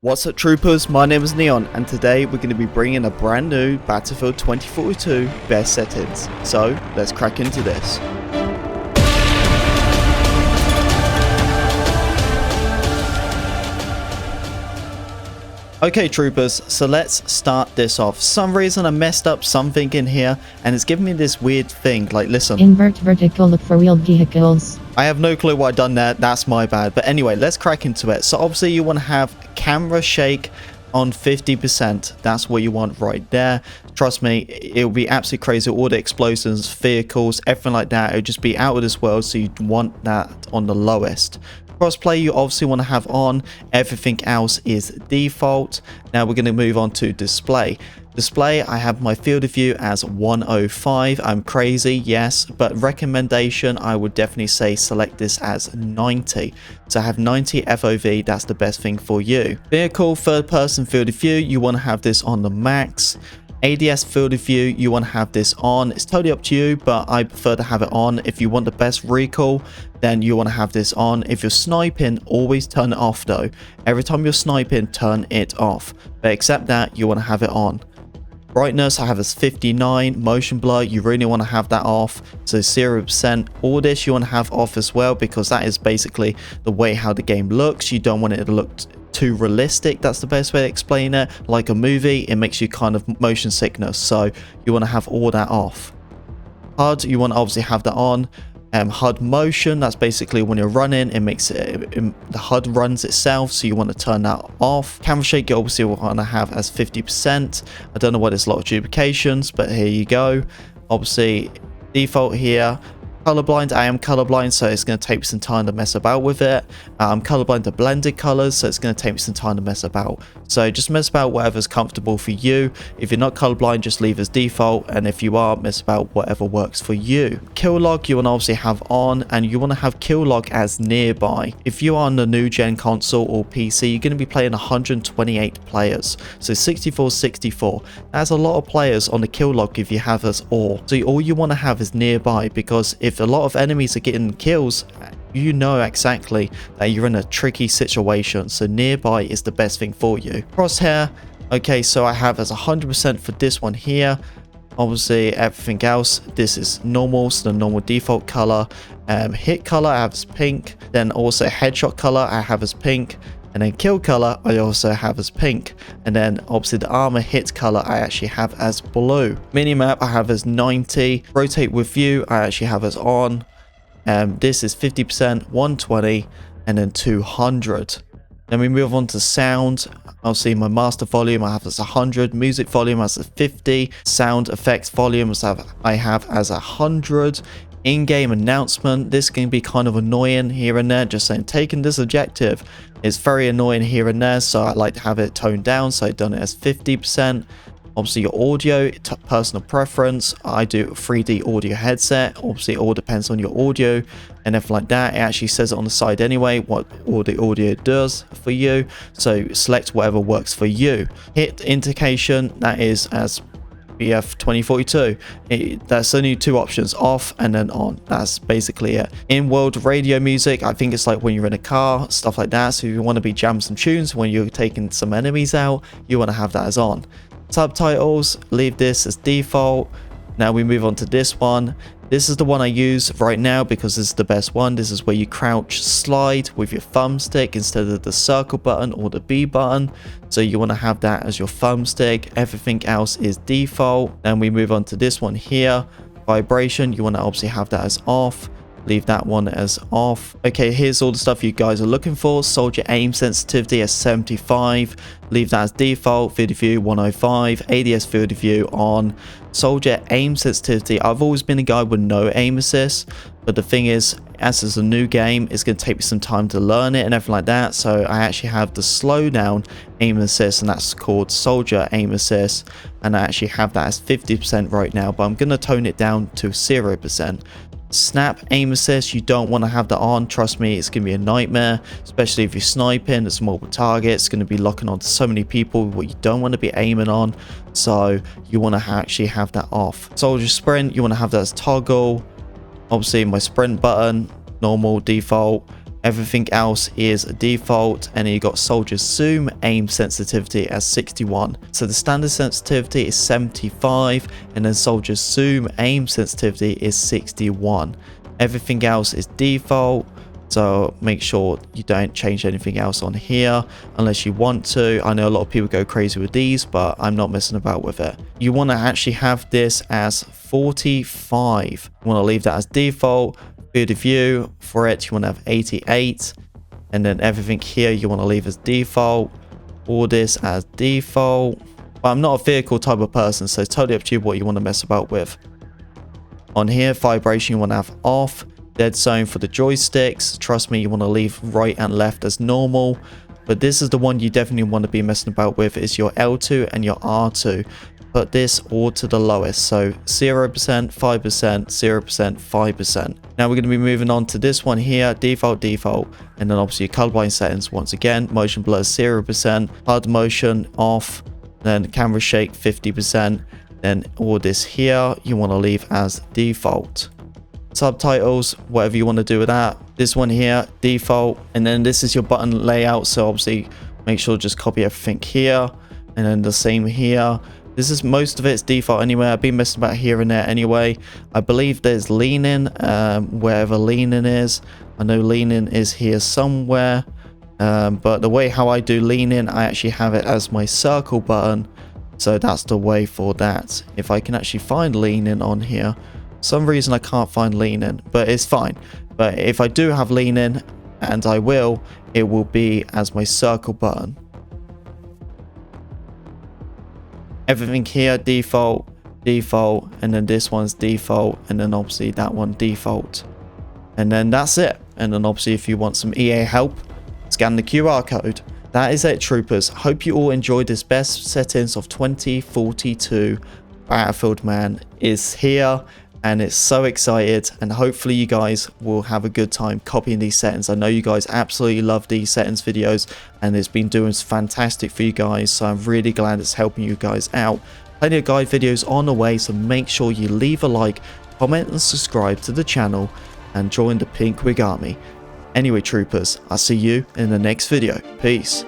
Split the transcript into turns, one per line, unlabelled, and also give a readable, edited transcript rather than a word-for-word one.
What's up troopers, my name is Neon and today we're going to be bringing a brand new Battlefield 2042 best settings. So let's crack into this. Okay troopers, so let's start this off. For some reason I messed up something in here and it's giving me this weird thing, like listen.
Invert vertical look for wheeled vehicles.
I have no clue why I've done that, that's my bad. But anyway, let's crack into it. So obviously you want to have camera shake on 50%. That's what you want right there. Trust me, it'll be absolutely crazy. All the explosions, vehicles, everything like that, it'll just be out of this world. So you want that on the lowest. Crossplay you obviously want to have on. Everything else is default. Now we're going to move on to display. Display, I have my field of view as 105. I'm crazy, yes, but recommendation, I would definitely say select this as 90. So have 90 FOV, that's the best thing for you. Vehicle, third person field of view, you want to have this on the max. ADS field of view, you want to have this on. It's totally up to you, but I prefer to have it on. If you want the best recall, then you want to have this on. If you're sniping, always turn it off though. Every time you're sniping, turn it off. But except that, you want to have it on. Brightness, I have as 59. Motion blur, you really want to have that off. So 0%. All this you want to have off as well, because that is basically the way how the game looks. You don't want it to look too realistic. That's the best way to explain it. Like a movie, it makes you kind of motion sickness. So you want to have all that off. HUD, you want to obviously have that on. Hud Motion, that's basically when you're running, it makes it, the HUD runs itself, so you want to turn that off. Camera shake, you obviously want to have as 50%. I don't know why there's a lot of duplications, but here you go. Obviously, default here. Colorblind, I am colorblind, so it's going to take me some time to mess about with it. I'm colorblind to blended colors, so it's going to take me some time to mess about. So just mess about whatever's comfortable for you. If you're not colorblind, just leave as default, and if you are, mess about whatever works for you. Kill log you want to obviously have on, and you want to have kill log as nearby. If you are on the new gen console or PC, you're going to be playing 128 players, so 64. That's a lot of players on the kill log if you have as all. So all you want to have is nearby, because if a lot of enemies are getting kills, you know exactly that you're in a tricky situation, so nearby is the best thing for you. Crosshair, okay, so I have as 100% for this one here. Obviously everything else, this is normal, so the normal default color. Hit color I have as pink, then also headshot color I have as pink, and then kill color I also have as pink, and then obviously the armor hit color I actually have as blue. Minimap I have as 90. Rotate with view I actually have as on. This is 50%, 120, and then 200. Then we move on to sound. Obviously my master volume I have as 100, music volume as a 50, sound effects volume I have as 100. In-game announcement, this can be kind of annoying here and there, just saying taking this objective is very annoying here and there, so I like to have it toned down, so I've done it as 50%. Obviously your audio, personal preference, I do 3D audio headset. Obviously it all depends on your audio and everything like that. It actually says it on the side anyway what all the audio does for you, so select whatever works for you. Hit indication, that is as BF 2042. That's only two options, off and then on. That's basically it. In-world radio music, I think it's like when you're in a car, stuff like that. So if you want to be jamming some tunes when you're taking some enemies out, you want to have that as on. Subtitles, leave this as default. Now we move on to this one. This is the one I use right now because this is the best one. This is where you crouch slide with your thumbstick instead of the circle button or the B button. So you want to have that as your thumbstick. Everything else is default. Then we move on to this one here. Vibration, you want to obviously have that as off. Leave that one as off. Okay, here's all the stuff you guys are looking for. Soldier aim sensitivity as 75. Leave that as default. Field of view 105. ADS field of view on. Soldier aim sensitivity. I've always been a guy with no aim assist, but the thing is, as it's a new game, it's going to take me some time to learn it and everything like that. So I actually have the slow down aim assist, and that's called soldier aim assist, and I actually have that as 50% right now, but I'm going to tone it down to 0%. Snap aim assist, you don't want to have that on. Trust me, it's going to be a nightmare, especially if you're sniping. It's multiple targets, it's going to be locking on to so many people what you don't want to be aiming on, so you want to actually have that off. Soldier sprint, you want to have that as toggle. Obviously my sprint button, normal default. Everything else is default, and then you got soldier zoom aim sensitivity as 61. So the standard sensitivity is 75, and then soldier zoom aim sensitivity is 61. Everything else is default, so make sure you don't change anything else on here unless you want to. I know a lot of people go crazy with these, but I'm not messing about with it. You want to actually have this as 45. You want to leave that as default. Field of view for it, you want to have 88, and then everything here you want to leave as default. All this as default. But I'm not a vehicle type of person, so it's totally up to you what you want to mess about with. On here, vibration you want to have off. Dead zone for the joysticks, trust me, you want to leave right and left as normal. But this is the one you definitely want to be messing about with, is your L2 and your R2. Put this all to the lowest, so 0%, 5%, 0%, 5%. Now we're going to be moving on to this one here, default, and then obviously your colorblind settings once again. Motion blur 0%, Hud Motion off, then camera shake 50%. Then all this here you want to leave as default. Subtitles, whatever you want to do with that. This one here, default, and then this is your button layout, so obviously make sure to just copy everything here, and then the same here. This is most of it's default anyway. I've been messing about here and there anyway. I believe there's leaning, wherever leaning is. I know leaning is here somewhere, but the way how I do leaning, I actually have it as my circle button, so that's the way for that. If I can actually find leaning on here, for some reason I can't find leaning, but it's fine. But if I do have leaning, and I will, it will be as my circle button. Everything here default, and then this one's default, and then obviously that one default, and then that's it. And then obviously if you want some EA help, scan the QR code. That is it, troopers. Hope you all enjoyed this best settings of 2042. Battlefield man is here, and it's so excited, and hopefully you guys will have a good time copying these settings. I know you guys absolutely love these settings videos, and it's been doing fantastic for you guys, so I'm really glad it's helping you guys out. Plenty of guide videos on the way, so make sure you leave a like, comment and subscribe to the channel, and join the Pink Wig Army. Anyway, troopers, I'll see you in the next video. Peace.